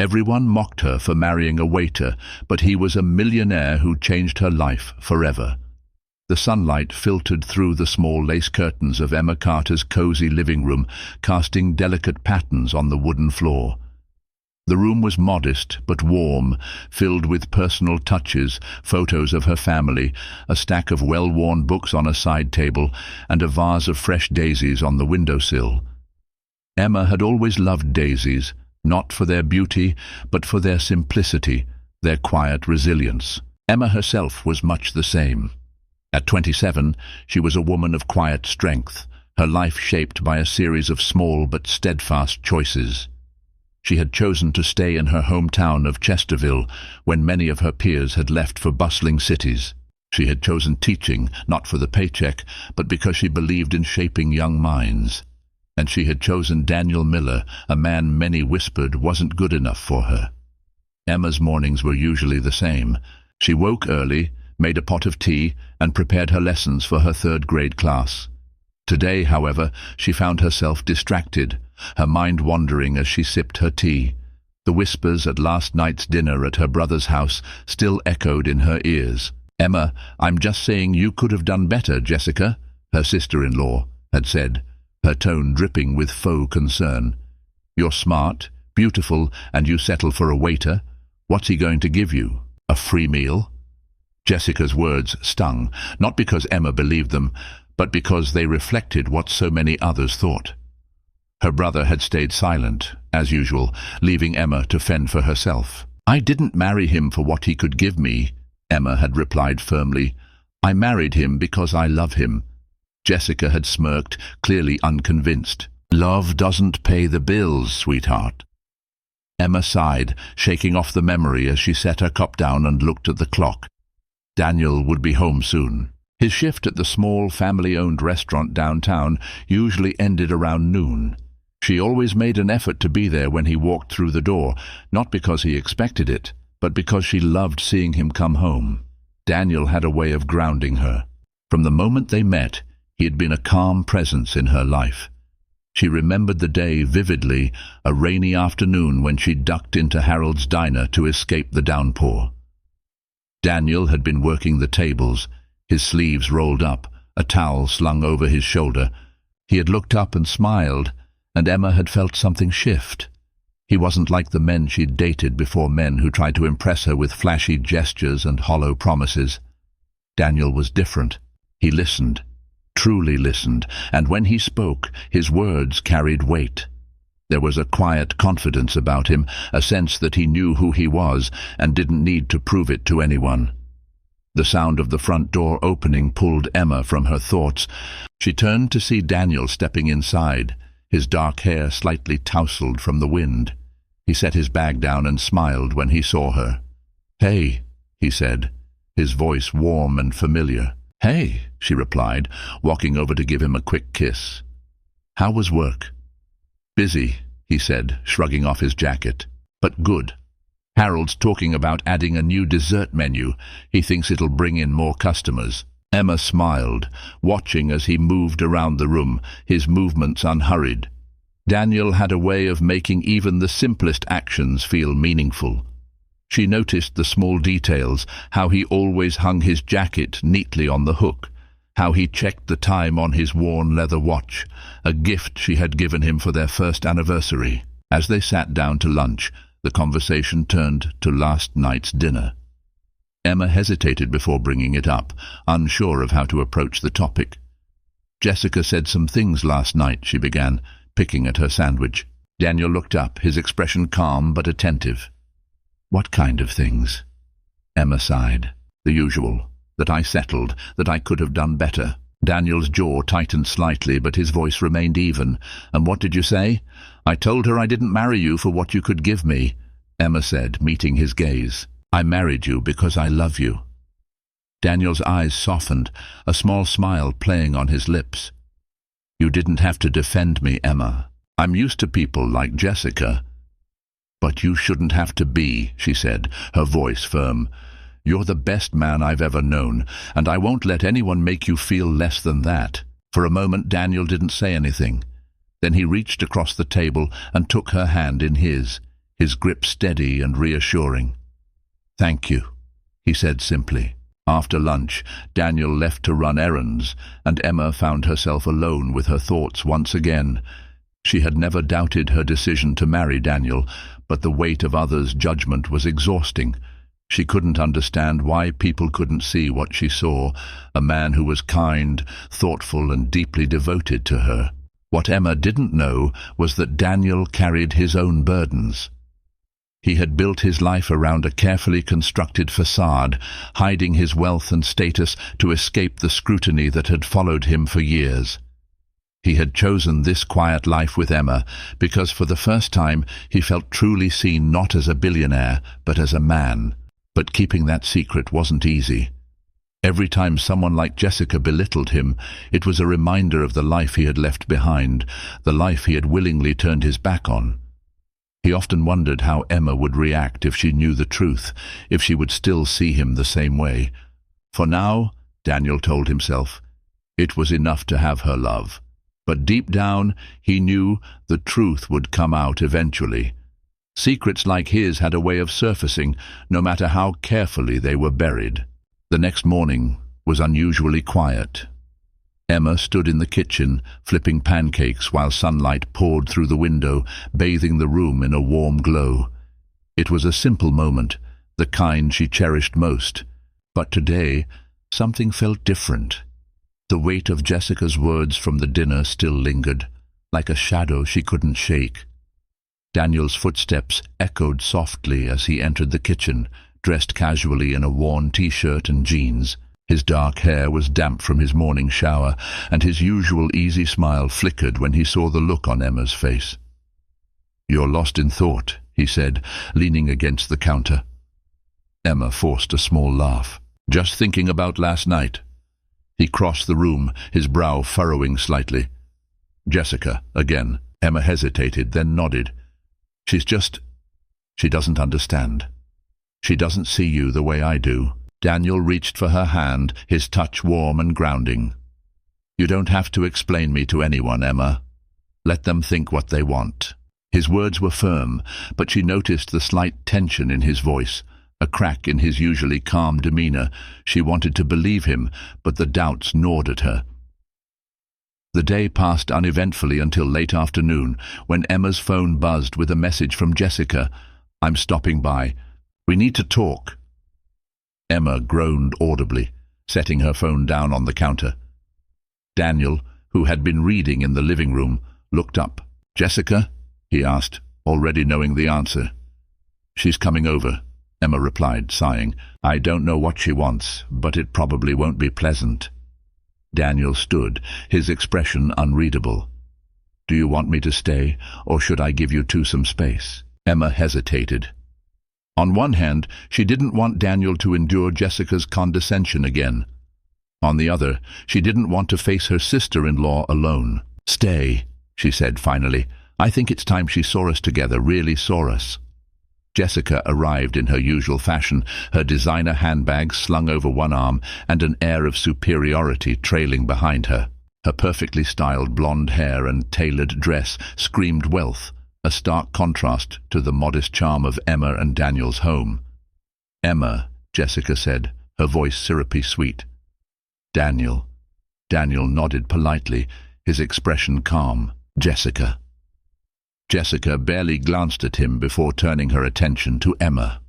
Everyone mocked her for marrying a waiter, but he was a millionaire who changed her life forever. The sunlight filtered through the small lace curtains of Emma Carter's cozy living room, casting delicate patterns on the wooden floor. The room was modest but warm, filled with personal touches, photos of her family, a stack of well-worn books on a side table, and a vase of fresh daisies on the windowsill. Emma had always loved daisies, not for their beauty, but for their simplicity, their quiet resilience. Emma herself was much the same. At 27, she was a woman of quiet strength, her life shaped by a series of small but steadfast choices. She had chosen to stay in her hometown of Chesterville when many of her peers had left for bustling cities. She had chosen teaching, not for the paycheck, but because she believed in shaping young minds. And she had chosen Daniel Miller, a man many whispered wasn't good enough for her. Emma's mornings were usually the same. She woke early, made a pot of tea, and prepared her lessons for her third-grade class. Today, however, she found herself distracted, her mind wandering as she sipped her tea. The whispers at last night's dinner at her brother's house still echoed in her ears. "Emma, I'm just saying you could have done better, Jessica," her sister-in-law had said, her tone dripping with faux concern. "You're smart, beautiful, and you settle for a waiter. What's he going to give you? A free meal?" Jessica's words stung, not because Emma believed them, but because they reflected what so many others thought. Her brother had stayed silent, as usual, leaving Emma to fend for herself. "I didn't marry him for what he could give me," Emma had replied firmly. "I married him because I love him." Jessica had smirked, clearly unconvinced. "Love doesn't pay the bills, sweetheart." Emma sighed, shaking off the memory as she set her cup down and looked at the clock. Daniel would be home soon. His shift at the small family-owned restaurant downtown usually ended around noon. She always made an effort to be there when he walked through the door, not because he expected it, but because she loved seeing him come home. Daniel had a way of grounding her. From the moment they met, he had been a calm presence in her life. She remembered the day vividly, a rainy afternoon when she ducked into Harold's diner to escape the downpour. Daniel had been working the tables, his sleeves rolled up, a towel slung over his shoulder. He had looked up and smiled, and Emma had felt something shift. He wasn't like the men she'd dated before, men who tried to impress her with flashy gestures and hollow promises. Daniel was different. He listened, truly listened, and when he spoke, his words carried weight. There was a quiet confidence about him, a sense that he knew who he was and didn't need to prove it to anyone. The sound of the front door opening pulled Emma from her thoughts. She turned to see Daniel stepping inside, his dark hair slightly tousled from the wind. He set his bag down and smiled when he saw her. "Hey," he said, his voice warm and familiar. "Hey," she replied, walking over to give him a quick kiss. "How was work?" "Busy," he said, shrugging off his jacket. "But good. Harold's talking about adding a new dessert menu. He thinks it'll bring in more customers." Emma smiled, watching as he moved around the room, his movements unhurried. Daniel had a way of making even the simplest actions feel meaningful. She noticed the small details, how he always hung his jacket neatly on the hook, how he checked the time on his worn leather watch, a gift she had given him for their first anniversary. As they sat down to lunch, the conversation turned to last night's dinner. Emma hesitated before bringing it up, unsure of how to approach the topic. "Jessica said some things last night," she began, picking at her sandwich. Daniel looked up, his expression calm but attentive. "What kind of things?" Emma sighed. "The usual. That I settled, that I could have done better." Daniel's jaw tightened slightly, but his voice remained even. "And what did you say?" "I told her I didn't marry you for what you could give me," Emma said, meeting his gaze. "I married you because I love you." Daniel's eyes softened, a small smile playing on his lips. "You didn't have to defend me, Emma. I'm used to people like Jessica." "But you shouldn't have to be," she said, her voice firm. "You're the best man I've ever known, and I won't let anyone make you feel less than that." For a moment Daniel didn't say anything. Then he reached across the table and took her hand in his. his grip steady and reassuring. "Thank you," he said simply. After lunch, Daniel left to run errands, and Emma found herself alone with her thoughts once again. She had never doubted her decision to marry Daniel, but the weight of others' judgment was exhausting. She couldn't understand why people couldn't see what she saw, a man who was kind, thoughtful, and deeply devoted to her. What Emma didn't know was that Daniel carried his own burdens. He had built his life around a carefully constructed facade, hiding his wealth and status to escape the scrutiny that had followed him for years. He had chosen this quiet life with Emma because for the first time he felt truly seen not as a billionaire, but as a man. But keeping that secret wasn't easy. Every time someone like Jessica belittled him, it was a reminder of the life he had left behind, the life he had willingly turned his back on. He often wondered how Emma would react if she knew the truth, if she would still see him the same way. For now, Daniel told himself, it was enough to have her love. But deep down, he knew the truth would come out eventually. Secrets like his had a way of surfacing, no matter how carefully they were buried. The next morning was unusually quiet. Emma stood in the kitchen, flipping pancakes while sunlight poured through the window, bathing the room in a warm glow. It was a simple moment, the kind she cherished most. But today, something felt different. The weight of Jessica's words from the dinner still lingered, like a shadow she couldn't shake. Daniel's footsteps echoed softly as he entered the kitchen, dressed casually in a worn t-shirt and jeans. His dark hair was damp from his morning shower, and his usual easy smile flickered when he saw the look on Emma's face. "You're lost in thought," he said, leaning against the counter. Emma forced a small laugh. "Just thinking about last night." He crossed the room, his brow furrowing slightly. "Jessica, again." Emma hesitated, then nodded. She doesn't understand. She doesn't see you the way I do." Daniel reached for her hand, his touch warm and grounding. "You don't have to explain me to anyone, Emma. Let them think what they want." His words were firm, but she noticed the slight tension in his voice, a crack in his usually calm demeanor. She wanted to believe him, but the doubts gnawed at her. The day passed uneventfully until late afternoon, when Emma's phone buzzed with a message from Jessica. "I'm stopping by. We need to talk." Emma groaned audibly, setting her phone down on the counter. Daniel, who had been reading in the living room, looked up. "Jessica?" he asked, already knowing the answer. "She's coming over," Emma replied, sighing. "I don't know what she wants, but it probably won't be pleasant." Daniel stood, his expression unreadable. "Do you want me to stay, or should I give you two some space?" Emma hesitated. On one hand, she didn't want Daniel to endure Jessica's condescension again. On the other, she didn't want to face her sister-in-law alone. "Stay," she said finally. "I think it's time she saw us together, really saw us." Jessica arrived in her usual fashion, her designer handbag slung over one arm and an air of superiority trailing behind her. Her perfectly styled blonde hair and tailored dress screamed wealth, a stark contrast to the modest charm of Emma and Daniel's home. "Emma," Jessica said, her voice syrupy sweet. "Daniel." Daniel nodded politely, his expression calm. "Jessica." Jessica barely glanced at him before turning her attention to Emma.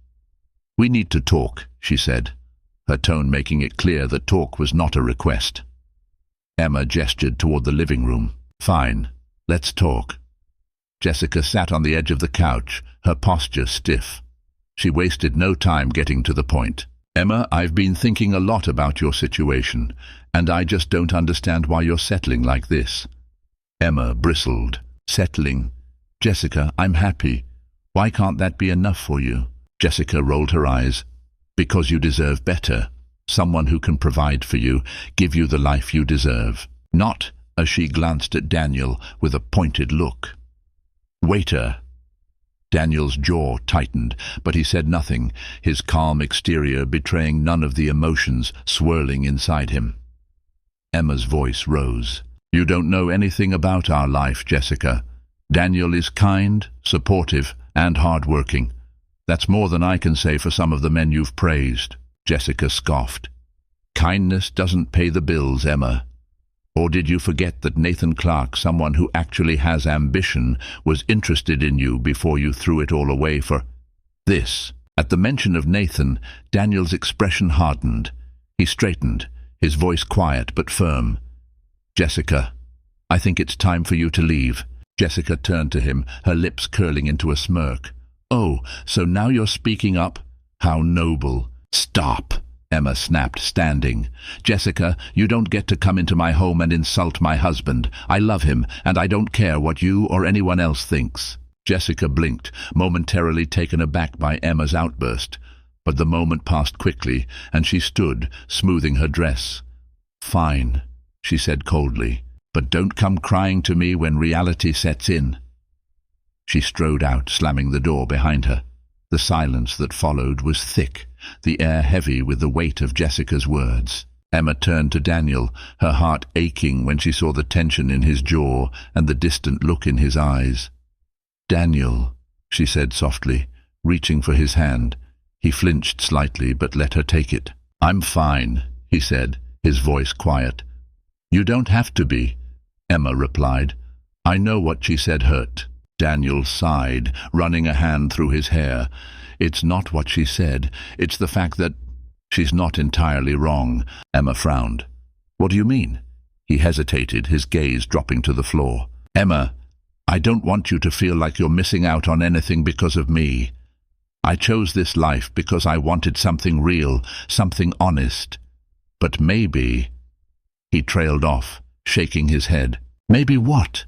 "We need to talk," she said, her tone making it clear that talk was not a request. Emma gestured toward the living room. "Fine, let's talk." Jessica sat on the edge of the couch, her posture stiff. She wasted no time getting to the point. "Emma, I've been thinking a lot about your situation, and I just don't understand why you're settling like this." Emma bristled. "Settling? Jessica, I'm happy. Why can't that be enough for you?" Jessica rolled her eyes. "Because you deserve better. Someone who can provide for you, give you the life you deserve. Not," as she glanced at Daniel with a pointed look. "Waiter." Daniel's jaw tightened, but he said nothing, his calm exterior betraying none of the emotions swirling inside him. Emma's voice rose. "You don't know anything about our life, Jessica. Daniel is kind, supportive, And hard-working. That's more than I can say for some of the men you've praised, Jessica scoffed. Kindness doesn't pay the bills, Emma. Or did you forget that Nathan Clark, someone who actually has ambition, was interested in you before you threw it all away for this? At the mention of Nathan, Daniel's expression hardened. He straightened, his voice quiet but firm. Jessica, I think it's time for you to leave. Jessica turned to him, her lips curling into a smirk. Oh, so now you're speaking up? How noble. Stop, Emma snapped, standing. Jessica, you don't get to come into my home and insult my husband. I love him, and I don't care what you or anyone else thinks. Jessica blinked, momentarily taken aback by Emma's outburst. But the moment passed quickly, and she stood, smoothing her dress. Fine, she said coldly, but don't come crying to me when reality sets in. She strode out, slamming the door behind her. The silence that followed was thick, the air heavy with the weight of Jessica's words. Emma turned to Daniel, her heart aching when she saw the tension in his jaw and the distant look in his eyes. Daniel, she said softly, reaching for his hand. He flinched slightly but let her take it. I'm fine, he said, his voice quiet. You don't have to be, Emma replied. I know what she said hurt. Daniel sighed, running a hand through his hair. It's not what she said. It's the fact that she's not entirely wrong. Emma frowned. What do you mean? He hesitated, his gaze dropping to the floor. Emma, I don't want you to feel like you're missing out on anything because of me. I chose this life because I wanted something real, something honest. But maybe... He trailed off, shaking his head. Maybe what?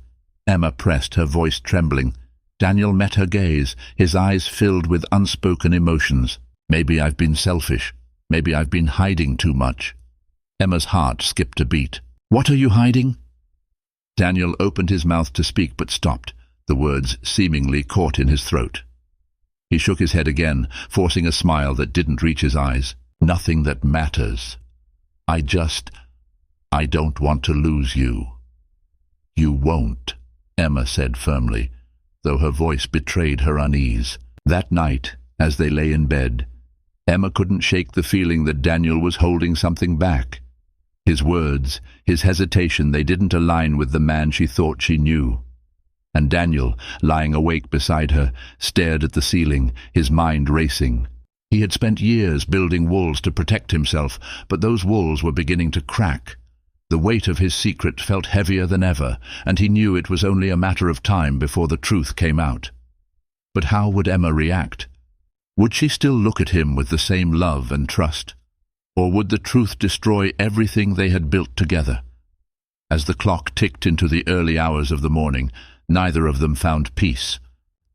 Emma pressed, her voice trembling. Daniel met her gaze, his eyes filled with unspoken emotions. Maybe I've been selfish. Maybe I've been hiding too much. Emma's heart skipped a beat. What are you hiding? Daniel opened his mouth to speak but stopped, the words seemingly caught in his throat. He shook his head again, forcing a smile that didn't reach his eyes. Nothing that matters. I don't want to lose you. You won't, Emma said firmly, though her voice betrayed her unease. That night, as they lay in bed, Emma couldn't shake the feeling that Daniel was holding something back. His words, his hesitation, they didn't align with the man she thought she knew. And Daniel, lying awake beside her, stared at the ceiling, his mind racing. He had spent years building walls to protect himself, but those walls were beginning to crack. The weight of his secret felt heavier than ever, and he knew it was only a matter of time before the truth came out. But how would Emma react? Would she still look at him with the same love and trust? Or would the truth destroy everything they had built together? As the clock ticked into the early hours of the morning, neither of them found peace.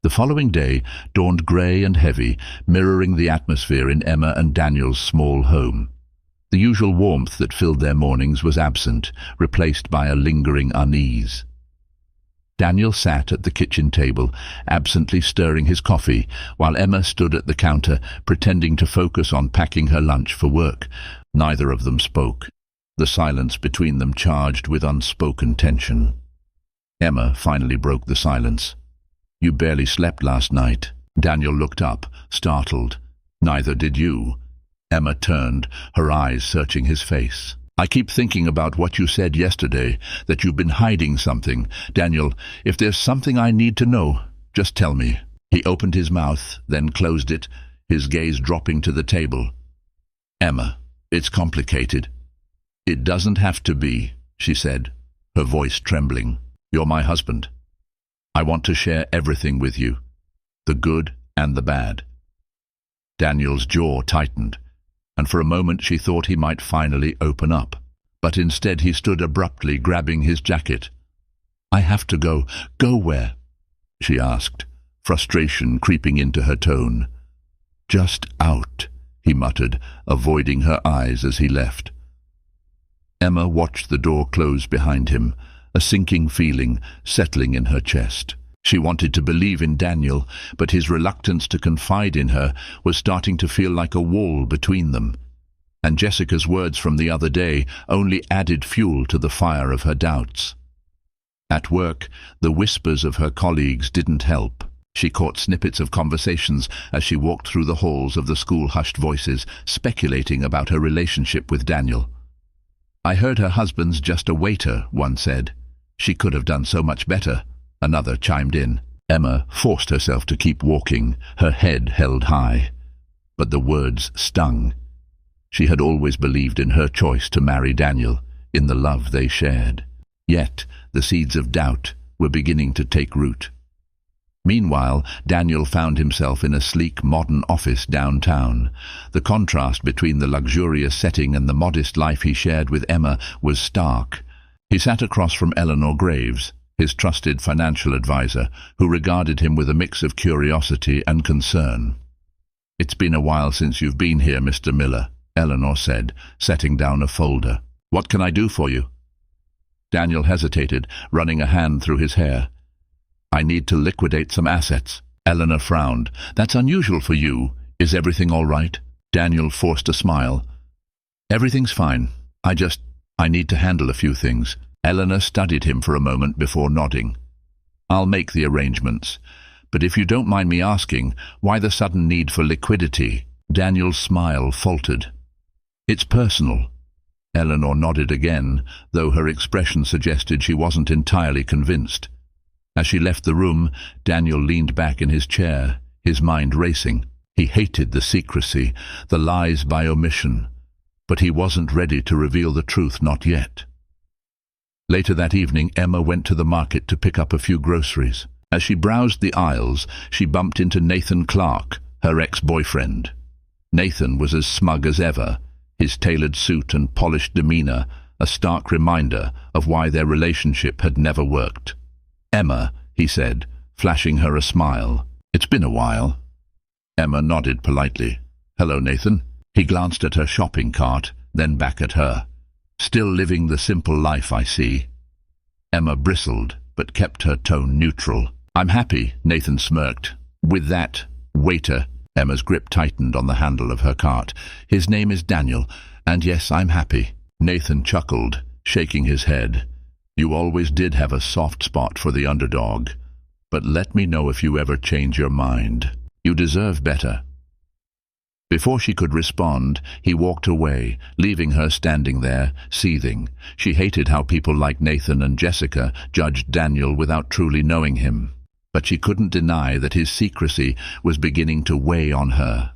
The following day dawned grey and heavy, mirroring the atmosphere in Emma and Daniel's small home. The usual warmth that filled their mornings was absent, replaced by a lingering unease. Daniel sat at the kitchen table, absently stirring his coffee, while Emma stood at the counter, pretending to focus on packing her lunch for work. Neither of them spoke, the silence between them charged with unspoken tension. Emma finally broke the silence. You barely slept last night. Daniel looked up, startled. Neither did you. Emma turned, her eyes searching his face. I keep thinking about what you said yesterday, that you've been hiding something. Daniel, if there's something I need to know, just tell me. He opened his mouth, then closed it, his gaze dropping to the table. Emma, it's complicated. It doesn't have to be, she said, her voice trembling. You're my husband. I want to share everything with you, the good and the bad. Daniel's jaw tightened, and for a moment she thought he might finally open up. But instead he stood abruptly, grabbing his jacket. I have to go. Go where? She asked, frustration creeping into her tone. Just out, he muttered, avoiding her eyes as he left. Emma watched the door close behind him, a sinking feeling settling in her chest. She wanted to believe in Daniel, but his reluctance to confide in her was starting to feel like a wall between them. And Jessica's words from the other day only added fuel to the fire of her doubts. At work, the whispers of her colleagues didn't help. She caught snippets of conversations as she walked through the halls of the school, hushed voices speculating about her relationship with Daniel. "I heard her husband's just a waiter," one said. "She could have done so much better," another chimed in. Emma forced herself to keep walking, her head held high. But the words stung. She had always believed in her choice to marry Daniel, in the love they shared. Yet the seeds of doubt were beginning to take root. Meanwhile, Daniel found himself in a sleek, modern office downtown. The contrast between the luxurious setting and the modest life he shared with Emma was stark. He sat across from Eleanor Graves, his trusted financial advisor, who regarded him with a mix of curiosity and concern. "It's been a while since you've been here, Mr. Miller," Eleanor said, setting down a folder. "What can I do for you?" Daniel hesitated, running a hand through his hair. "I need to liquidate some assets." Eleanor frowned. "That's unusual for you. Is everything all right?" Daniel forced a smile. "Everything's fine. I need to handle a few things." Eleanor studied him for a moment before nodding. "I'll make the arrangements. But if you don't mind me asking, why the sudden need for liquidity?" Daniel's smile faltered. "It's personal." Eleanor nodded again, though her expression suggested she wasn't entirely convinced. As she left the room, Daniel leaned back in his chair, his mind racing. He hated the secrecy, the lies by omission, but he wasn't ready to reveal the truth, not yet. Later that evening, Emma went to the market to pick up a few groceries. As she browsed the aisles, she bumped into Nathan Clark, her ex-boyfriend. Nathan was as smug as ever, his tailored suit and polished demeanor a stark reminder of why their relationship had never worked. "Emma," he said, flashing her a smile. "It's been a while." Emma nodded politely. "Hello, Nathan." He glanced at her shopping cart, then back at her. "Still living the simple life, I see." Emma bristled, but kept her tone neutral. "I'm happy," Nathan smirked. "With that waiter." Emma's grip tightened on the handle of her cart. "His name is Daniel, and yes, I'm happy." Nathan chuckled, shaking his head. "You always did have a soft spot for the underdog. But let me know if you ever change your mind. You deserve better." Before she could respond, he walked away, leaving her standing there, seething. She hated how people like Nathan and Jessica judged Daniel without truly knowing him. But she couldn't deny that his secrecy was beginning to weigh on her.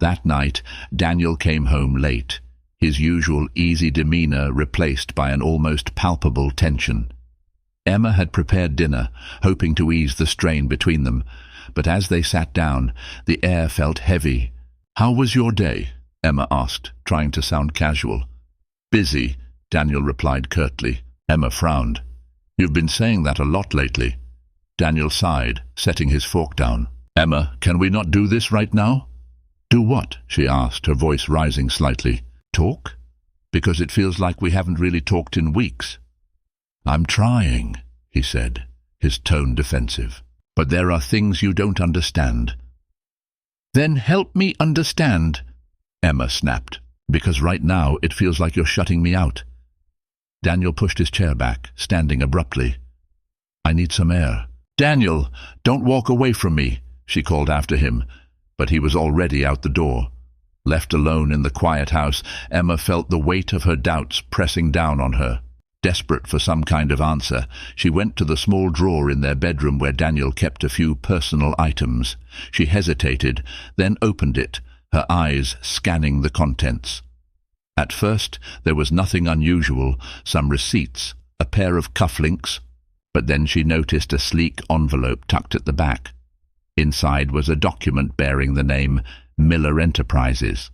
That night, Daniel came home late, his usual easy demeanor replaced by an almost palpable tension. Emma had prepared dinner, hoping to ease the strain between them, but as they sat down, the air felt heavy. "How was your day?" Emma asked, trying to sound casual. "Busy," Daniel replied curtly. Emma frowned. "You've been saying that a lot lately." Daniel sighed, setting his fork down. "Emma, can we not do this right now?" "Do what?" she asked, her voice rising slightly. "Talk? Because it feels like we haven't really talked in weeks." "I'm trying," he said, his tone defensive. "But there are things you don't understand." "Then help me understand," Emma snapped, "because right now it feels like you're shutting me out." Daniel pushed his chair back, standing abruptly. "I need some air." "Daniel, don't walk away from me," she called after him, but he was already out the door. Left alone in the quiet house, Emma felt the weight of her doubts pressing down on her. Desperate for some kind of answer, she went to the small drawer in their bedroom where Daniel kept a few personal items. She hesitated, then opened it, her eyes scanning the contents. At first, there was nothing unusual, some receipts, a pair of cufflinks, but then she noticed a sleek envelope tucked at the back. Inside was a document bearing the name Miller Enterprises.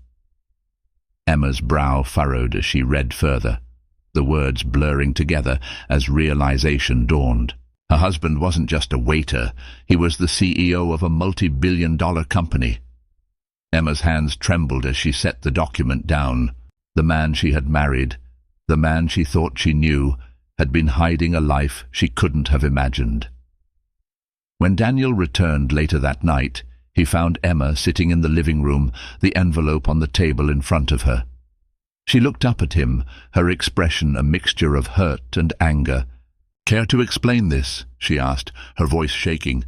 Emma's brow furrowed as she read further, the words blurring together as realization dawned. Her husband wasn't just a waiter, he was the CEO of a multi-billion-dollar company. Emma's hands trembled as she set the document down. The man she had married, the man she thought she knew, had been hiding a life she couldn't have imagined. When Daniel returned later that night, he found Emma sitting in the living room, the envelope on the table in front of her. She looked up at him, her expression a mixture of hurt and anger. "Care to explain this?" she asked, her voice shaking.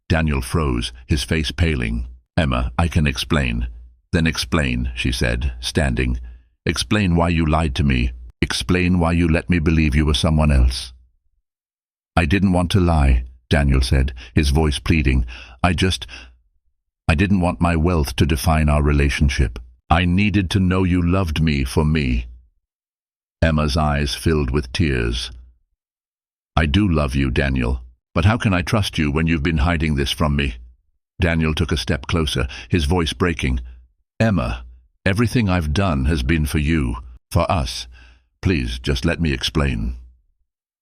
Daniel froze, his face paling. "Emma, I can explain." "Then explain," she said, standing. "Explain why you lied to me. Explain why you let me believe you were someone else." "I didn't want to lie," Daniel said, his voice pleading. I didn't want my wealth to define our relationship. I needed to know you loved me for me." Emma's eyes filled with tears. "I do love you, Daniel, but how can I trust you when you've been hiding this from me?" Daniel took a step closer, his voice breaking. "Emma, everything I've done has been for you, for us. Please, just let me explain."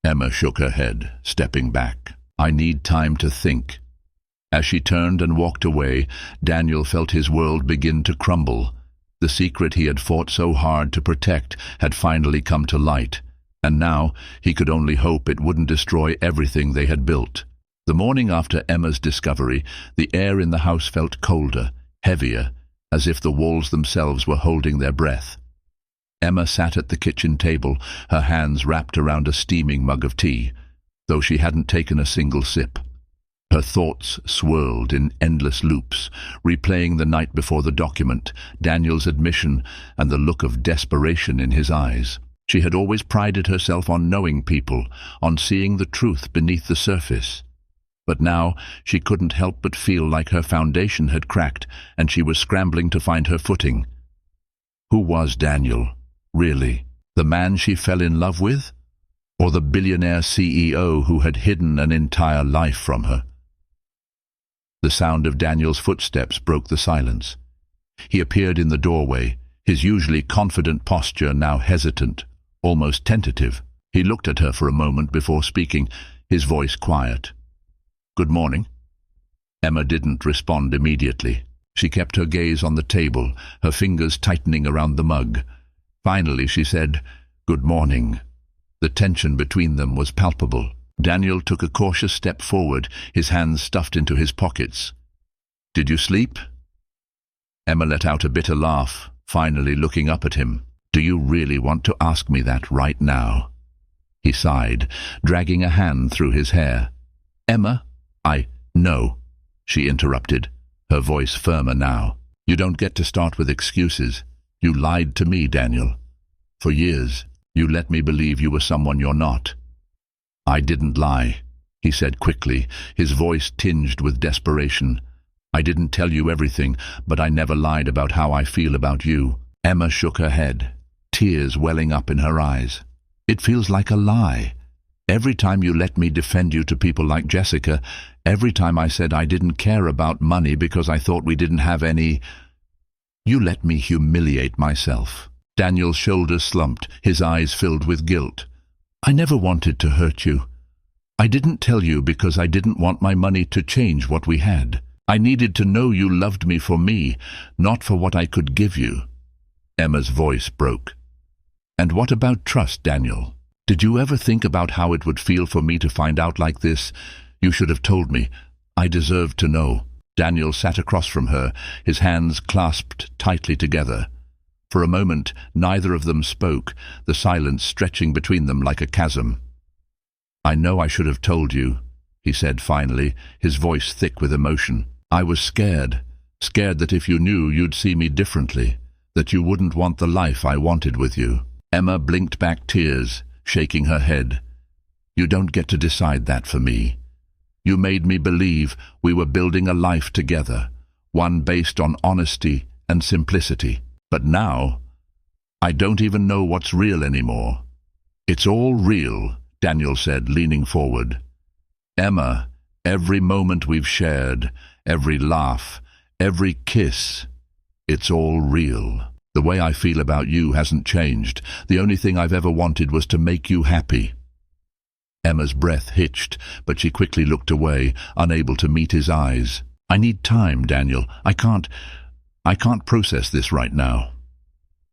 Emma shook her head, stepping back. "I need time to think." As she turned and walked away, Daniel felt his world begin to crumble. The secret he had fought so hard to protect had finally come to light, and now he could only hope it wouldn't destroy everything they had built. The morning after Emma's discovery, the air in the house felt colder, heavier, as if the walls themselves were holding their breath. Emma sat at the kitchen table, her hands wrapped around a steaming mug of tea, though she hadn't taken a single sip. Her thoughts swirled in endless loops, replaying the night before the document, Daniel's admission, and the look of desperation in his eyes. She had always prided herself on knowing people, on seeing the truth beneath the surface. But now she couldn't help but feel like her foundation had cracked, and she was scrambling to find her footing. Who was Daniel, really? The man she fell in love with? Or the billionaire CEO who had hidden an entire life from her? The sound of Daniel's footsteps broke the silence. He appeared in the doorway, his usually confident posture now hesitant, almost tentative. He looked at her for a moment before speaking, his voice quiet. "Good morning." Emma didn't respond immediately. She kept her gaze on the table, her fingers tightening around the mug. Finally she said, "Good morning." The tension between them was palpable. Daniel took a cautious step forward, his hands stuffed into his pockets. "Did you sleep?" Emma let out a bitter laugh, finally looking up at him. "Do you really want to ask me that right now?" He sighed, dragging a hand through his hair. "Emma, no," she interrupted, her voice firmer now. "You don't get to start with excuses. You lied to me, Daniel. For years, you let me believe you were someone you're not." "I didn't lie," he said quickly, his voice tinged with desperation. "I didn't tell you everything, but I never lied about how I feel about you." Emma shook her head, tears welling up in her eyes. "It feels like a lie. Every time you let me defend you to people like Jessica, every time I said I didn't care about money because I thought we didn't have any, you let me humiliate myself." Daniel's shoulders slumped, his eyes filled with guilt. "I never wanted to hurt you. I didn't tell you because I didn't want my money to change what we had. I needed to know you loved me for me, not for what I could give you." Emma's voice broke. "And what about trust, Daniel? Did you ever think about how it would feel for me to find out like this? You should have told me. I deserved to know." Daniel sat across from her, his hands clasped tightly together. For a moment, neither of them spoke, the silence stretching between them like a chasm. "I know I should have told you," he said finally, his voice thick with emotion. "I was scared that if you knew, you'd see me differently, that you wouldn't want the life I wanted with you." Emma blinked back tears, shaking her head. "You don't get to decide that for me. You made me believe we were building a life together, one based on honesty and simplicity. But now, I don't even know what's real anymore." "It's all real," Daniel said, leaning forward. "Emma, every moment we've shared, every laugh, every kiss, it's all real. The way I feel about you hasn't changed. The only thing I've ever wanted was to make you happy." Emma's breath hitched, but she quickly looked away, unable to meet his eyes. "I need time, Daniel. I can't process this right now."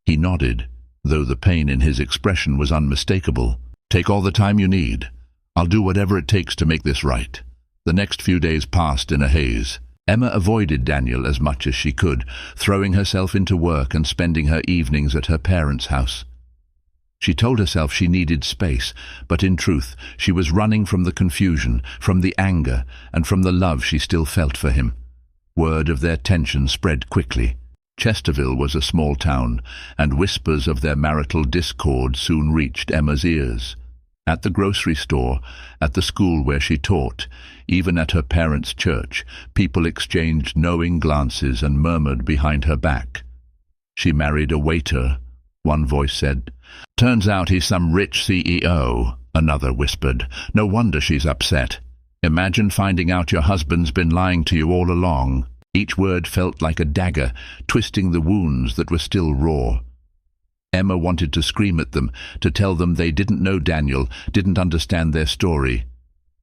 He nodded, though the pain in his expression was unmistakable. "Take all the time you need. I'll do whatever it takes to make this right." The next few days passed in a haze. Emma avoided Daniel as much as she could, throwing herself into work and spending her evenings at her parents' house. She told herself she needed space, but in truth she was running from the confusion, from the anger, and from the love she still felt for him. Word of their tension spread quickly. Chesterville was a small town, and whispers of their marital discord soon reached Emma's ears. At the grocery store, at the school where she taught, even at her parents' church, people exchanged knowing glances and murmured behind her back. "She married a waiter," one voice said. "Turns out he's some rich CEO," another whispered. "No wonder she's upset. Imagine finding out your husband's been lying to you all along." Each word felt like a dagger, twisting the wounds that were still raw. Emma wanted to scream at them, to tell them they didn't know Daniel, didn't understand their story.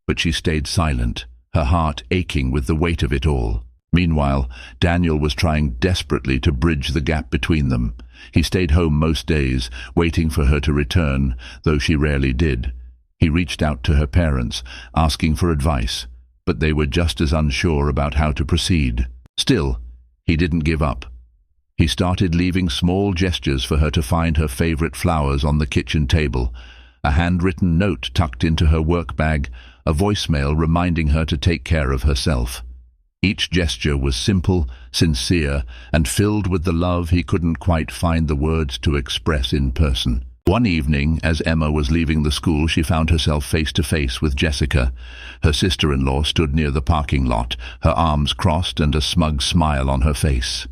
But she stayed silent, her heart aching with the weight of it all. Meanwhile, Daniel was trying desperately to bridge the gap between them. He stayed home most days, waiting for her to return, though she rarely did. He reached out to her parents, asking for advice, but they were just as unsure about how to proceed. Still, he didn't give up. He started leaving small gestures for her to find her favorite flowers on the kitchen table, a handwritten note tucked into her work bag, a voicemail reminding her to take care of herself. Each gesture was simple, sincere, and filled with the love he couldn't quite find the words to express in person. One evening, as Emma was leaving the school, she found herself face to face with Jessica. Her sister-in-law stood near the parking lot, her arms crossed and a smug smile on her face.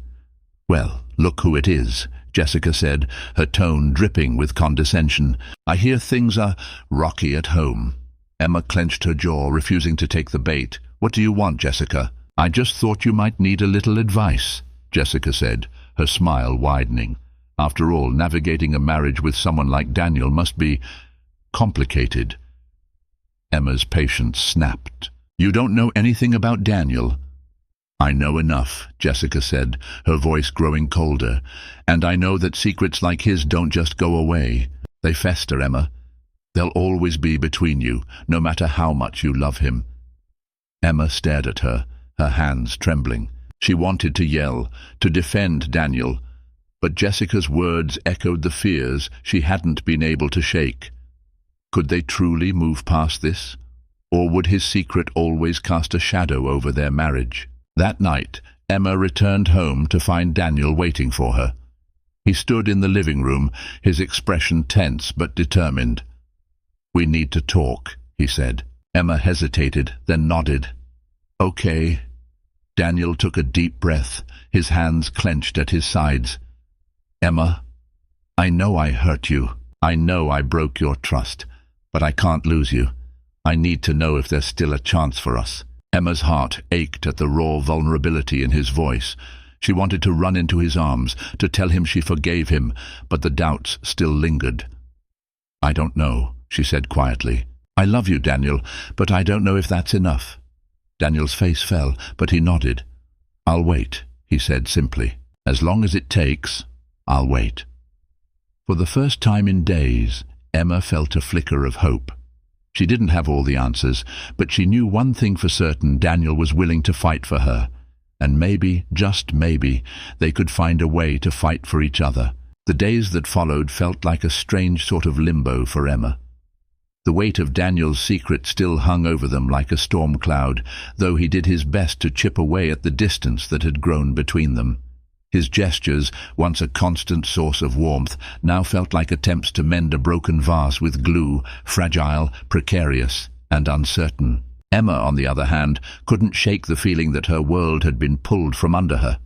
"Well, look who it is," Jessica said, her tone dripping with condescension. "I hear things are rocky at home." Emma clenched her jaw, refusing to take the bait. "What do you want, Jessica?" "I just thought you might need a little advice," Jessica said, her smile widening. After all, navigating a marriage with someone like Daniel must be complicated. Emma's patience snapped. "You don't know anything about Daniel?" "I know enough," Jessica said, her voice growing colder. "And I know that secrets like his don't just go away. They fester, Emma. They'll always be between you, no matter how much you love him." Emma stared at her, her hands trembling. She wanted to yell, to defend Daniel, but Jessica's words echoed the fears she hadn't been able to shake. Could they truly move past this? Or would his secret always cast a shadow over their marriage? That night, Emma returned home to find Daniel waiting for her. He stood in the living room, his expression tense but determined. "We need to talk," he said. Emma hesitated, then nodded. "Okay." Daniel took a deep breath, his hands clenched at his sides. "Emma, I know I hurt you. I know I broke your trust, but I can't lose you. I need to know if there's still a chance for us." Emma's heart ached at the raw vulnerability in his voice. She wanted to run into his arms, to tell him she forgave him, but the doubts still lingered. "I don't know," she said quietly. "I love you, Daniel, but I don't know if that's enough." Daniel's face fell, but he nodded. "I'll wait," he said simply. "As long as it takes, I'll wait." For the first time in days, Emma felt a flicker of hope. She didn't have all the answers, but she knew one thing for certain: Daniel was willing to fight for her. And maybe, just maybe, they could find a way to fight for each other. The days that followed felt like a strange sort of limbo for Emma. The weight of Daniel's secret still hung over them like a storm cloud, though he did his best to chip away at the distance that had grown between them. His gestures, once a constant source of warmth, now felt like attempts to mend a broken vase with glue, fragile, precarious, and uncertain. Emma, on the other hand, couldn't shake the feeling that her world had been pulled from under her.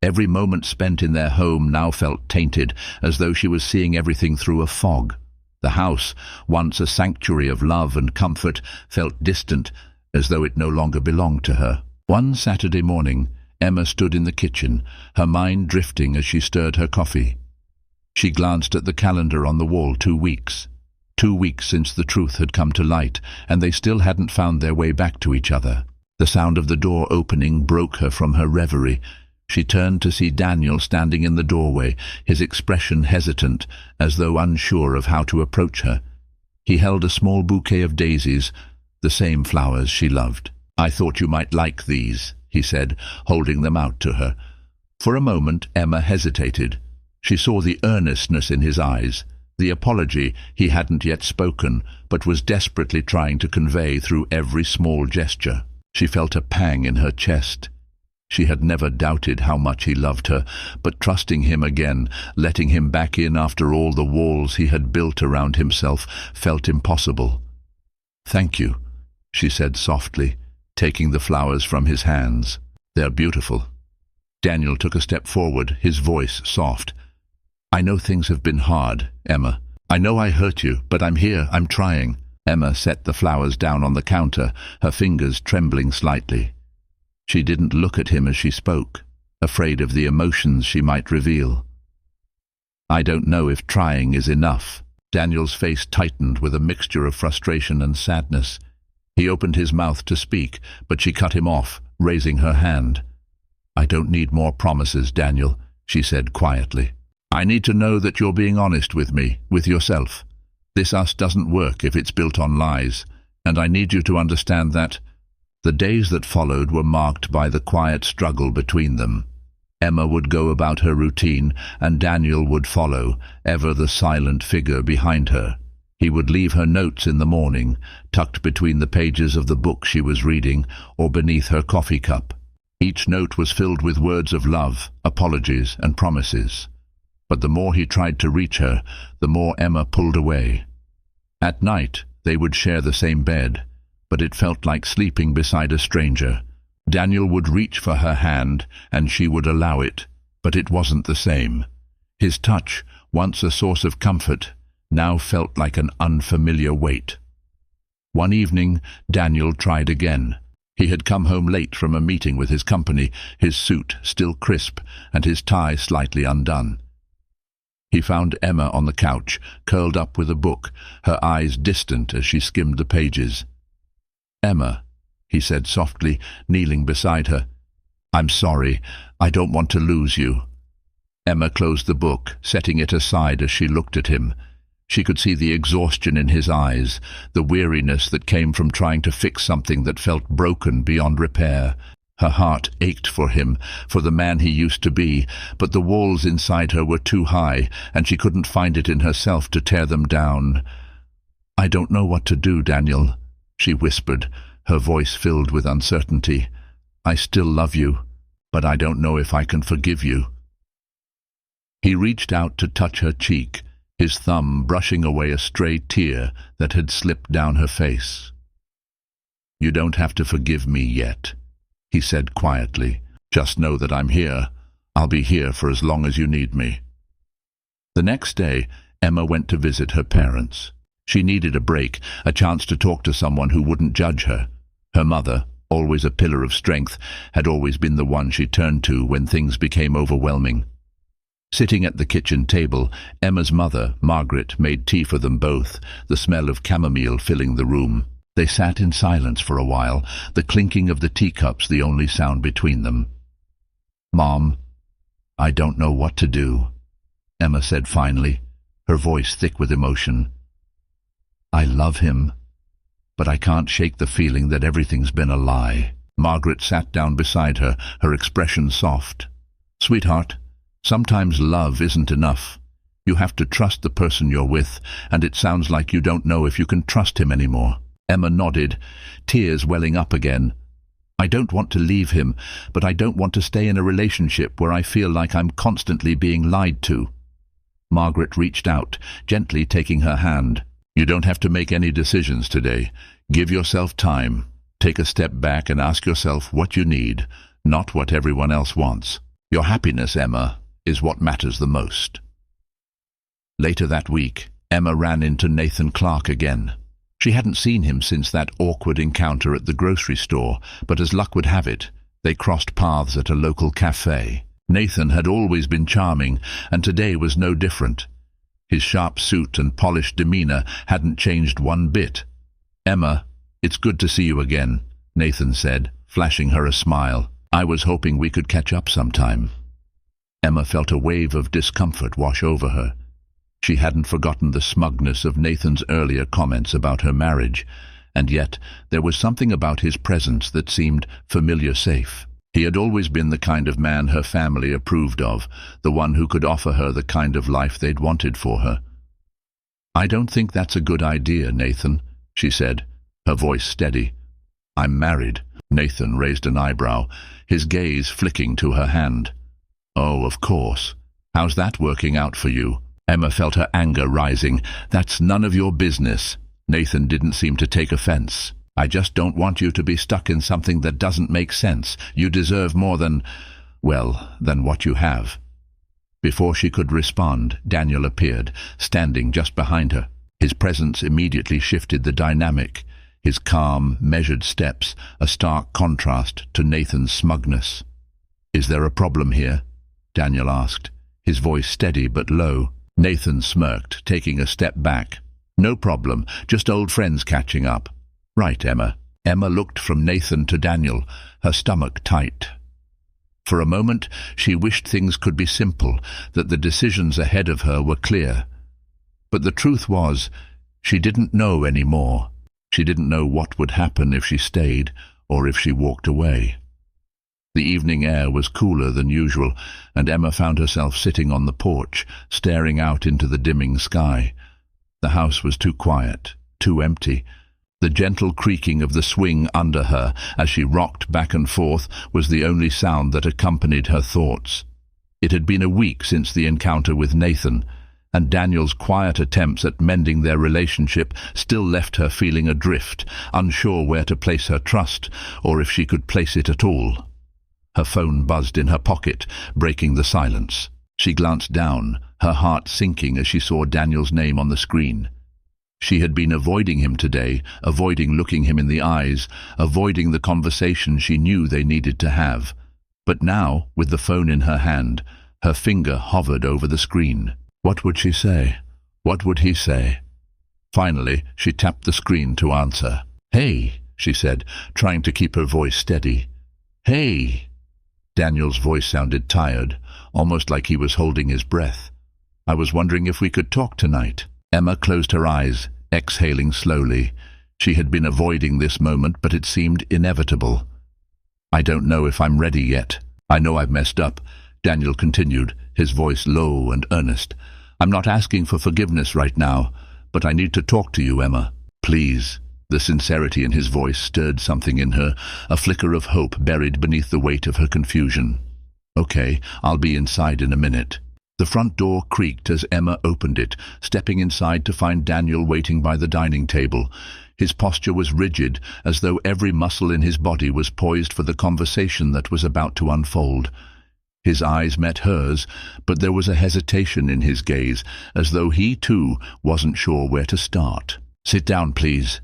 Every moment spent in their home now felt tainted, as though she was seeing everything through a fog. The house, once a sanctuary of love and comfort, felt distant, as though it no longer belonged to her. One Saturday morning, Emma stood in the kitchen, her mind drifting as she stirred her coffee. She glanced at the calendar on the wall. 2 weeks. 2 weeks since the truth had come to light, and they still hadn't found their way back to each other. The sound of the door opening broke her from her reverie. She turned to see Daniel standing in the doorway, his expression hesitant, as though unsure of how to approach her. He held a small bouquet of daisies, the same flowers she loved. "I thought you might like these," he said, holding them out to her. For a moment Emma hesitated. She saw the earnestness in his eyes, The apology he hadn't yet spoken, but was desperately trying to convey through every small gesture. She felt a pang in her chest. She had never doubted how much he loved her, but trusting him again, letting him back in after all the walls he had built around himself, felt impossible. "Thank you," she said softly, taking the flowers from his hands. "They're beautiful." Daniel took a step forward, his voice soft. "I know things have been hard, Emma. I know I hurt you, but I'm here, I'm trying." Emma set the flowers down on the counter, her fingers trembling slightly. She didn't look at him as she spoke, afraid of the emotions she might reveal. "I don't know if trying is enough." Daniel's face tightened with a mixture of frustration and sadness. He opened his mouth to speak, but she cut him off, raising her hand. "I don't need more promises, Daniel," she said quietly. "I need to know that you're being honest with me, with yourself. This us doesn't work if it's built on lies, and I need you to understand that." The days that followed were marked by the quiet struggle between them. Emma would go about her routine, and Daniel would follow, ever the silent figure behind her. He would leave her notes in the morning, tucked between the pages of the book she was reading, or beneath her coffee cup. Each note was filled with words of love, apologies, and promises. But the more he tried to reach her, the more Emma pulled away. At night, they would share the same bed, but it felt like sleeping beside a stranger. Daniel would reach for her hand, and she would allow it, but it wasn't the same. His touch, once a source of comfort, now felt like an unfamiliar weight. One evening, Daniel tried again. He had come home late from a meeting with his company, his suit still crisp and his tie slightly undone. He found Emma on the couch, curled up with a book, her eyes distant as she skimmed the pages. "Emma," he said softly, kneeling beside her. "I'm sorry. I don't want to lose you." Emma closed the book, setting it aside as she looked at him. She could see the exhaustion in his eyes, the weariness that came from trying to fix something that felt broken beyond repair. Her heart ached for him, for the man he used to be, but the walls inside her were too high, and she couldn't find it in herself to tear them down. "I don't know what to do, Daniel," she whispered, her voice filled with uncertainty. "I still love you, but I don't know if I can forgive you." He reached out to touch her cheek, his thumb brushing away a stray tear that had slipped down her face. "You don't have to forgive me yet," he said quietly. "Just know that I'm here. I'll be here for as long as you need me." The next day, Emma went to visit her parents. She needed a break, a chance to talk to someone who wouldn't judge her. Her mother, always a pillar of strength, had always been the one she turned to when things became overwhelming. Sitting at the kitchen table, Emma's mother, Margaret, made tea for them both, the smell of chamomile filling the room. They sat in silence for a while, the clinking of the teacups the only sound between them. "Mom, I don't know what to do," Emma said finally, her voice thick with emotion. "I love him, but I can't shake the feeling that everything's been a lie." Margaret sat down beside her, her expression soft. "Sweetheart, sometimes love isn't enough. You have to trust the person you're with, and it sounds like you don't know if you can trust him anymore." Emma nodded, tears welling up again. "I don't want to leave him, but I don't want to stay in a relationship where I feel like I'm constantly being lied to." Margaret reached out, gently taking her hand. "You don't have to make any decisions today. Give yourself time. Take a step back and ask yourself what you need, not what everyone else wants. Your happiness, Emma, is what matters the most." Later that week, Emma ran into Nathan Clark again. She hadn't seen him since that awkward encounter at the grocery store, but as luck would have it, they crossed paths at a local cafe. Nathan had always been charming, and today was no different. His sharp suit and polished demeanor hadn't changed one bit. "Emma, it's good to see you again," Nathan said, flashing her a smile. "I was hoping we could catch up sometime." Emma felt a wave of discomfort wash over her. She hadn't forgotten the smugness of Nathan's earlier comments about her marriage, and yet there was something about his presence that seemed familiar safe. He had always been the kind of man her family approved of, the one who could offer her the kind of life they'd wanted for her. "I don't think that's a good idea, Nathan," she said, her voice steady. "I'm married." Nathan raised an eyebrow, his gaze flicking to her hand. "Oh, of course. How's that working out for you?" Emma felt her anger rising. "That's none of your business." Nathan didn't seem to take offense. "I just don't want you to be stuck in something that doesn't make sense. You deserve more than what you have." Before she could respond, Daniel appeared, standing just behind her. His presence immediately shifted the dynamic. His calm, measured steps, a stark contrast to Nathan's smugness. "Is there a problem here?" Daniel asked, his voice steady but low. Nathan smirked, taking a step back. "No problem, just old friends catching up." "Right, Emma." Emma looked from Nathan to Daniel, her stomach tight. For a moment, she wished things could be simple, that the decisions ahead of her were clear. But the truth was, she didn't know anymore. She didn't know what would happen if she stayed or if she walked away. The evening air was cooler than usual, and Emma found herself sitting on the porch, staring out into the dimming sky. The house was too quiet, too empty. The gentle creaking of the swing under her as she rocked back and forth was the only sound that accompanied her thoughts. It had been a week since the encounter with Nathan, and Daniel's quiet attempts at mending their relationship still left her feeling adrift, unsure where to place her trust, or if she could place it at all. Her phone buzzed in her pocket, breaking the silence. She glanced down, her heart sinking as she saw Daniel's name on the screen. She had been avoiding him today, avoiding looking him in the eyes, avoiding the conversation she knew they needed to have. But now, with the phone in her hand, her finger hovered over the screen. What would she say? What would he say? Finally, she tapped the screen to answer. "Hey," she said, trying to keep her voice steady. "Hey." Daniel's voice sounded tired, almost like he was holding his breath. "I was wondering if we could talk tonight." Emma closed her eyes, exhaling slowly. She had been avoiding this moment, but it seemed inevitable. "I don't know if I'm ready yet. I know I've messed up," Daniel continued, his voice low and earnest. "I'm not asking for forgiveness right now, but I need to talk to you, Emma. Please." The sincerity in his voice stirred something in her, a flicker of hope buried beneath the weight of her confusion. "Okay, I'll be inside in a minute." The front door creaked as Emma opened it, stepping inside to find Daniel waiting by the dining table. His posture was rigid, as though every muscle in his body was poised for the conversation that was about to unfold. His eyes met hers, but there was a hesitation in his gaze, as though he too wasn't sure where to start. "Sit down, please,"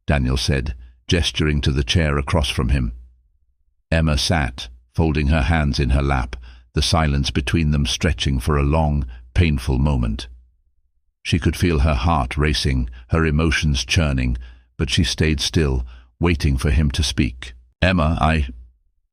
Daniel said, gesturing to the chair across from him. Emma sat, folding her hands in her lap, the silence between them stretching for a long, painful moment. She could feel her heart racing, her emotions churning, but she stayed still, waiting for him to speak. "Emma,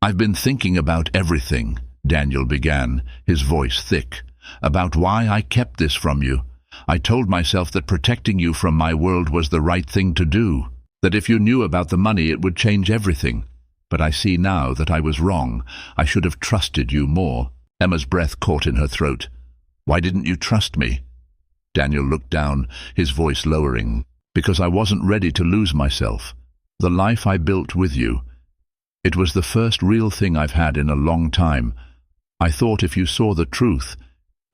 I've been thinking about everything," Daniel began, his voice thick, "about why I kept this from you. I told myself that protecting you from my world was the right thing to do, that if you knew about the money it would change everything. But I see now that I was wrong. I should have trusted you more." Emma's breath caught in her throat. "Why didn't you trust me?" Daniel looked down, his voice lowering. "Because I wasn't ready to lose myself. The life I built with you. It was the first real thing I've had in a long time. I thought if you saw the truth,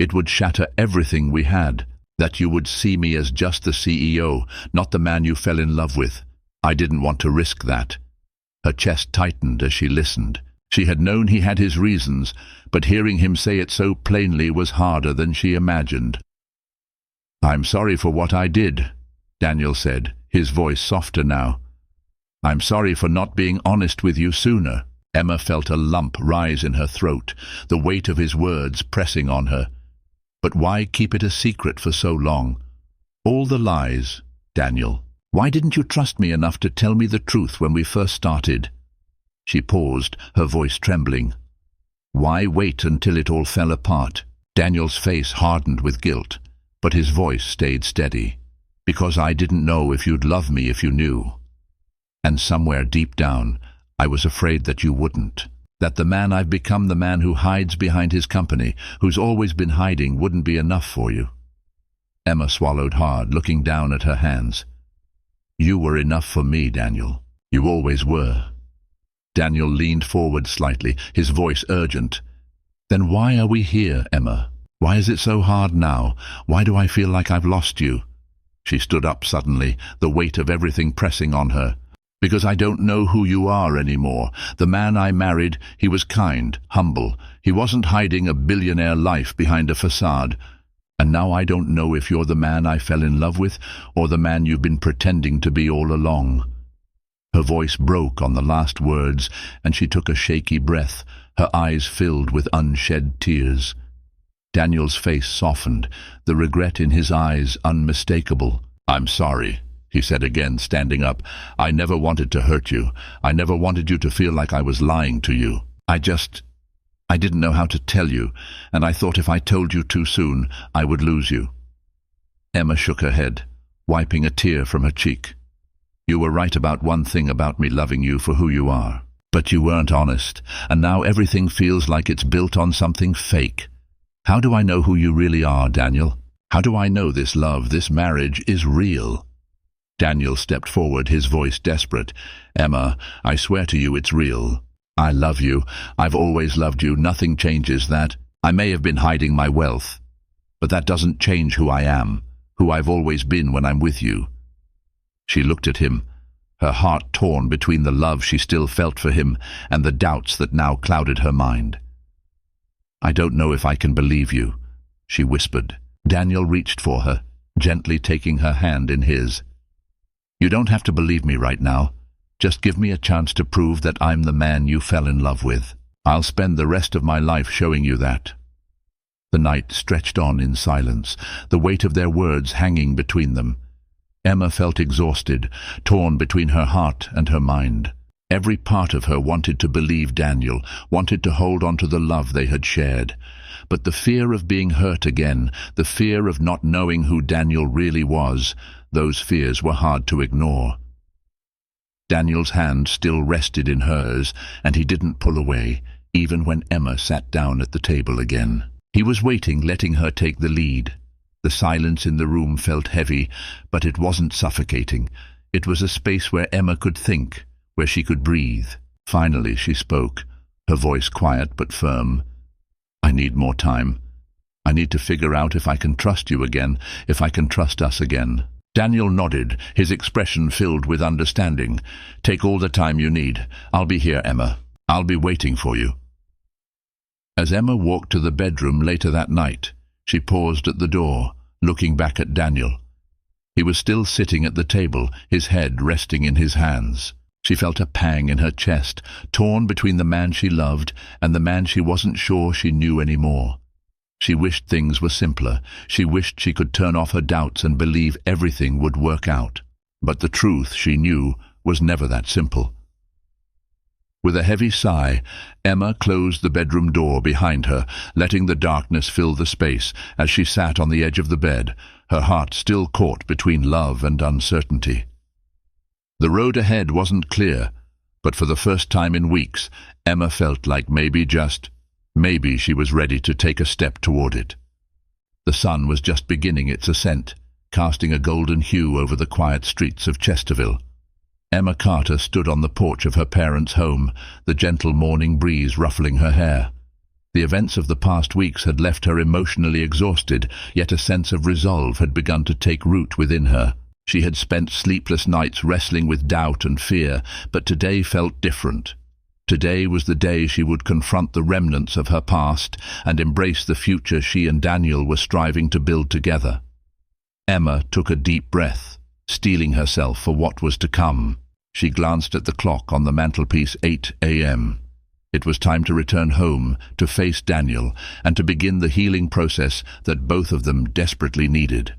it would shatter everything we had, that you would see me as just the CEO, not the man you fell in love with. I didn't want to risk that." Her chest tightened as she listened. She had known he had his reasons, but hearing him say it so plainly was harder than she imagined. "I'm sorry for what I did," Daniel said, his voice softer now. "I'm sorry for not being honest with you sooner." Emma felt a lump rise in her throat, the weight of his words pressing on her. But why keep it a secret for so long? All the lies, Daniel. Why didn't you trust me enough to tell me the truth when we first started? She paused, her voice trembling. Why wait until it all fell apart? Daniel's face hardened with guilt, but his voice stayed steady. Because I didn't know if you'd love me if you knew. And somewhere deep down, I was afraid that you wouldn't. That the man I've become, the man who hides behind his company, who's always been hiding, wouldn't be enough for you. Emma swallowed hard, looking down at her hands. You were enough for me, Daniel. You always were. Daniel leaned forward slightly, his voice urgent. Then why are we here, Emma? Why is it so hard now? Why do I feel like I've lost you? She stood up suddenly, the weight of everything pressing on her. Because I don't know who you are anymore. The man I married, he was kind, humble. He wasn't hiding a billionaire life behind a facade. And now I don't know if you're the man I fell in love with or the man you've been pretending to be all along. Her voice broke on the last words, and she took a shaky breath, her eyes filled with unshed tears. Daniel's face softened, the regret in his eyes unmistakable. I'm sorry, he said again, standing up. I never wanted to hurt you. I never wanted you to feel like I was lying to you. I didn't know how to tell you, and I thought if I told you too soon, I would lose you. Emma shook her head, wiping a tear from her cheek. You were right about one thing about me loving you for who you are. But you weren't honest, and now everything feels like it's built on something fake. How do I know who you really are, Daniel? How do I know this love, this marriage is real? Daniel stepped forward, his voice desperate. Emma, I swear to you it's real. I love you. I've always loved you. Nothing changes that. I may have been hiding my wealth, but that doesn't change who I am, who I've always been when I'm with you. She looked at him, her heart torn between the love she still felt for him and the doubts that now clouded her mind. I don't know if I can believe you, she whispered. Daniel reached for her, gently taking her hand in his. You don't have to believe me right now. Just give me a chance to prove that I'm the man you fell in love with. I'll spend the rest of my life showing you that. The night stretched on in silence, the weight of their words hanging between them. Emma felt exhausted, torn between her heart and her mind. Every part of her wanted to believe Daniel, wanted to hold on to the love they had shared. But the fear of being hurt again, the fear of not knowing who Daniel really was, those fears were hard to ignore. Daniel's hand still rested in hers, and he didn't pull away, even when Emma sat down at the table again. He was waiting, letting her take the lead. The silence in the room felt heavy, but it wasn't suffocating. It was a space where Emma could think, where she could breathe. Finally she spoke, her voice quiet but firm. I need more time. I need to figure out if I can trust you again, if I can trust us again. Daniel nodded, his expression filled with understanding. Take all the time you need. I'll be here, Emma. I'll be waiting for you. As Emma walked to the bedroom later that night, she paused at the door, looking back at Daniel. He was still sitting at the table, his head resting in his hands. She felt a pang in her chest, torn between the man she loved and the man she wasn't sure she knew anymore. She wished things were simpler. She wished she could turn off her doubts and believe everything would work out. But the truth, she knew, was never that simple. With a heavy sigh, Emma closed the bedroom door behind her, letting the darkness fill the space as she sat on the edge of the bed, her heart still caught between love and uncertainty. The road ahead wasn't clear, but for the first time in weeks, Emma felt like maybe she was ready to take a step toward it. The sun was just beginning its ascent, casting a golden hue over the quiet streets of Chesterville. Emma Carter stood on the porch of her parents' home, the gentle morning breeze ruffling her hair. The events of the past weeks had left her emotionally exhausted, yet a sense of resolve had begun to take root within her. She had spent sleepless nights wrestling with doubt and fear, but today felt different. Today was the day she would confront the remnants of her past and embrace the future she and Daniel were striving to build together. Emma took a deep breath, steeling herself for what was to come. She glanced at the clock on the mantelpiece. 8 a.m. It was time to return home, to face Daniel, and to begin the healing process that both of them desperately needed.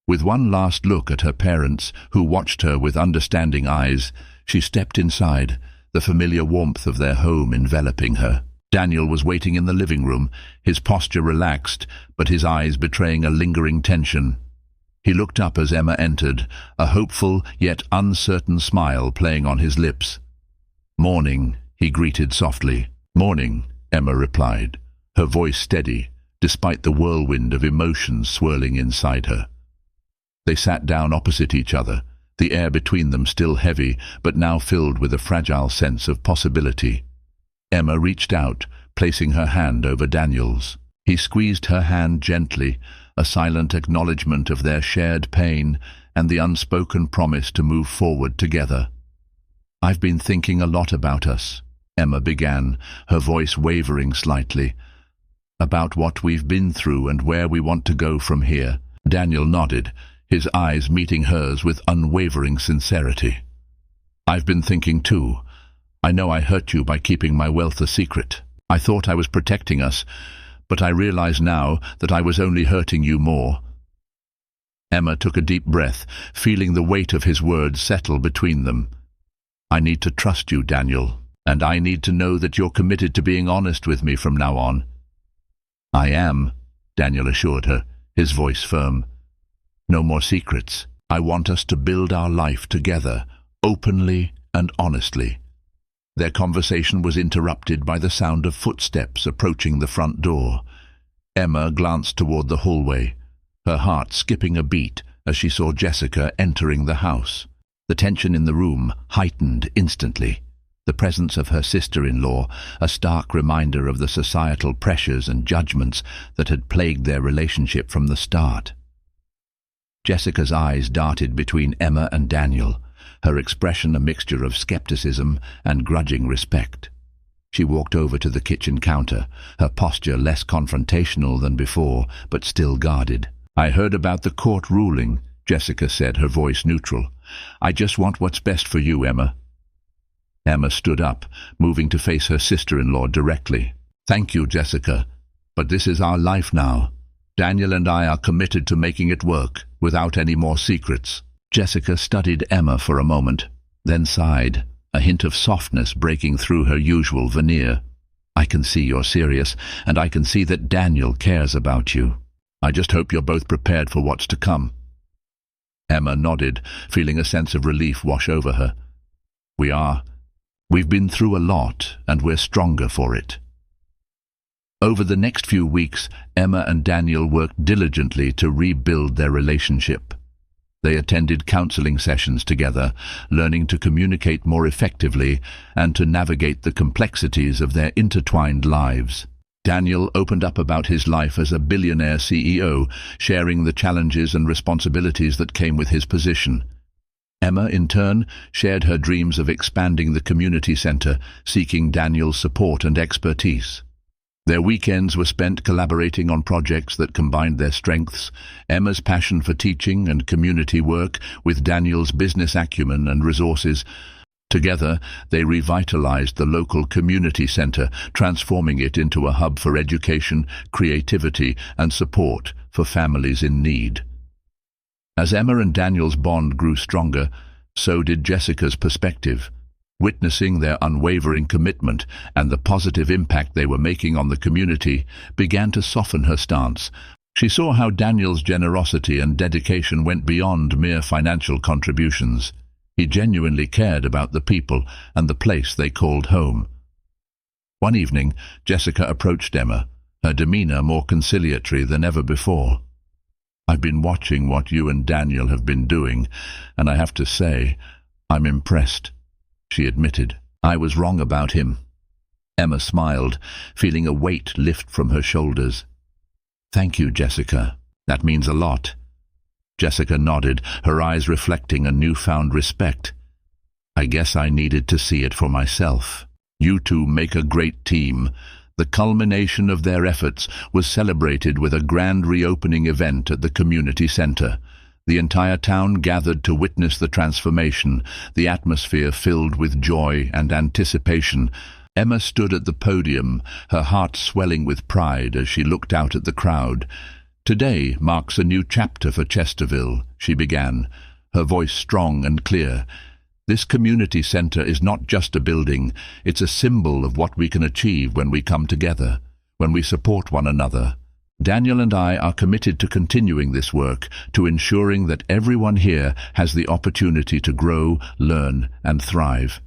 With one last look at her parents, who watched her with understanding eyes, she stepped inside, the familiar warmth of their home enveloping her. Daniel was waiting in the living room, his posture relaxed, but his eyes betraying a lingering tension. He looked up as Emma entered, a hopeful yet uncertain smile playing on his lips. "Morning," he greeted softly. "Morning," Emma replied, her voice steady, despite the whirlwind of emotions swirling inside her. They sat down opposite each other, the air between them still heavy, but now filled with a fragile sense of possibility. Emma reached out, placing her hand over Daniel's. He squeezed her hand gently, a silent acknowledgement of their shared pain and the unspoken promise to move forward together. "I've been thinking a lot about us," Emma began, her voice wavering slightly. "About what we've been through and where we want to go from here." Daniel nodded, his eyes meeting hers with unwavering sincerity. "I've been thinking too. I know I hurt you by keeping my wealth a secret. I thought I was protecting us, but I realize now that I was only hurting you more." Emma took a deep breath, feeling the weight of his words settle between them. "I need to trust you, Daniel, and I need to know that you're committed to being honest with me from now on." "I am," Daniel assured her, his voice firm. "No more secrets. I want us to build our life together, openly and honestly." Their conversation was interrupted by the sound of footsteps approaching the front door. Emma glanced toward the hallway, her heart skipping a beat as she saw Jessica entering the house. The tension in the room heightened instantly. The presence of her sister-in-law, a stark reminder of the societal pressures and judgments that had plagued their relationship from the start. Jessica's eyes darted between Emma and Daniel, her expression a mixture of skepticism and grudging respect. She walked over to the kitchen counter, her posture less confrontational than before, but still guarded. "I heard about the court ruling," Jessica said, her voice neutral. "I just want what's best for you, Emma." Emma stood up, moving to face her sister-in-law directly. "Thank you, Jessica, but this is our life now. Daniel and I are committed to making it work, without any more secrets." Jessica studied Emma for a moment, then sighed, a hint of softness breaking through her usual veneer. "I can see you're serious, and I can see that Daniel cares about you. I just hope you're both prepared for what's to come." Emma nodded, feeling a sense of relief wash over her. "We are. We've been through a lot, and we're stronger for it." Over the next few weeks, Emma and Daniel worked diligently to rebuild their relationship. They attended counseling sessions together, learning to communicate more effectively and to navigate the complexities of their intertwined lives. Daniel opened up about his life as a billionaire CEO, sharing the challenges and responsibilities that came with his position. Emma, in turn, shared her dreams of expanding the community center, seeking Daniel's support and expertise. Their weekends were spent collaborating on projects that combined their strengths, Emma's passion for teaching and community work with Daniel's business acumen and resources. Together, they revitalized the local community center, transforming it into a hub for education, creativity, and support for families in need. As Emma and Daniel's bond grew stronger, so did Jessica's perspective. Witnessing their unwavering commitment and the positive impact they were making on the community began to soften her stance. She saw how Daniel's generosity and dedication went beyond mere financial contributions. He genuinely cared about the people and the place they called home. One evening, Jessica approached Emma, her demeanor more conciliatory than ever before. "I've been watching what you and Daniel have been doing, and I have to say, I'm impressed," she admitted. "I was wrong about him." Emma smiled, feeling a weight lift from her shoulders. "Thank you, Jessica. That means a lot." Jessica nodded, her eyes reflecting a newfound respect. "I guess I needed to see it for myself. You two make a great team." The culmination of their efforts was celebrated with a grand reopening event at the community center. The entire town gathered to witness the transformation, the atmosphere filled with joy and anticipation. Emma stood at the podium, her heart swelling with pride as she looked out at the crowd. "Today marks a new chapter for Chesterville," she began, her voice strong and clear. "This community center is not just a building, it's a symbol of what we can achieve when we come together, when we support one another. Daniel and I are committed to continuing this work, to ensuring that everyone here has the opportunity to grow, learn, and thrive."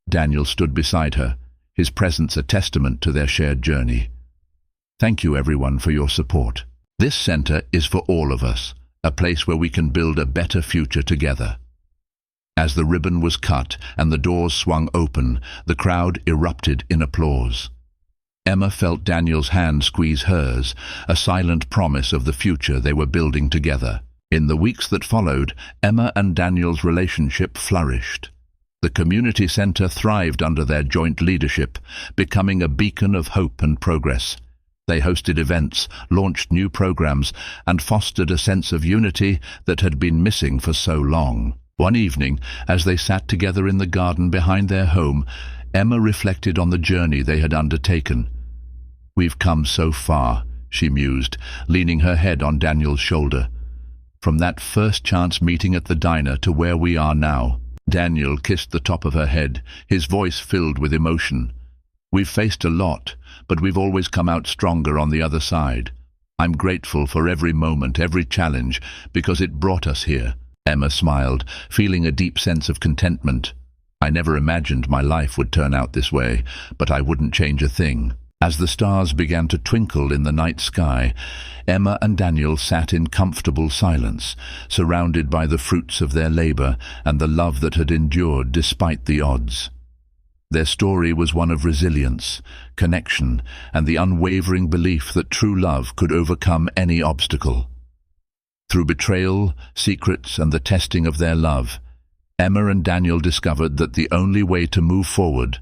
Daniel stood beside her, his presence a testament to their shared journey. Thank you everyone for your support. This center is for all of us, a place where we can build a better future together. As the ribbon was cut and the doors swung open, the crowd erupted in applause. Emma felt Daniel's hand squeeze hers, a silent promise of the future they were building together. In the weeks that followed, Emma and Daniel's relationship flourished. The community center thrived under their joint leadership, becoming a beacon of hope and progress. They hosted events, launched new programs, and fostered a sense of unity that had been missing for so long. One evening, as they sat together in the garden behind their home, Emma reflected on the journey they had undertaken. "We've come so far," she mused, leaning her head on Daniel's shoulder. "From that first chance meeting at the diner to where we are now." Daniel kissed the top of her head, his voice filled with emotion. "We've faced a lot, but we've always come out stronger on the other side. I'm grateful for every moment, every challenge, because it brought us here." Emma smiled, feeling a deep sense of contentment. "I never imagined my life would turn out this way, but I wouldn't change a thing." As the stars began to twinkle in the night sky, Emma and Daniel sat in comfortable silence, surrounded by the fruits of their labor and the love that had endured despite the odds. Their story was one of resilience, connection, and the unwavering belief that true love could overcome any obstacle. Through betrayal, secrets, and the testing of their love, Emma and Daniel discovered that the only way to move forward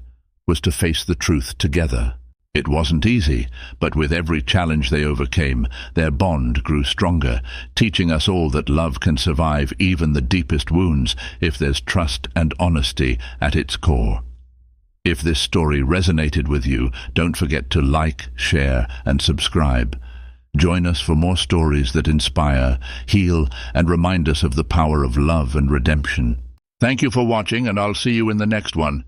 was to face the truth together. It wasn't easy, but with every challenge they overcame, their bond grew stronger, teaching us all that love can survive even the deepest wounds if there's trust and honesty at its core. If this story resonated with you, don't forget to like, share, and subscribe. Join us for more stories that inspire, heal, and remind us of the power of love and redemption. Thank you for watching, and I'll see you in the next one.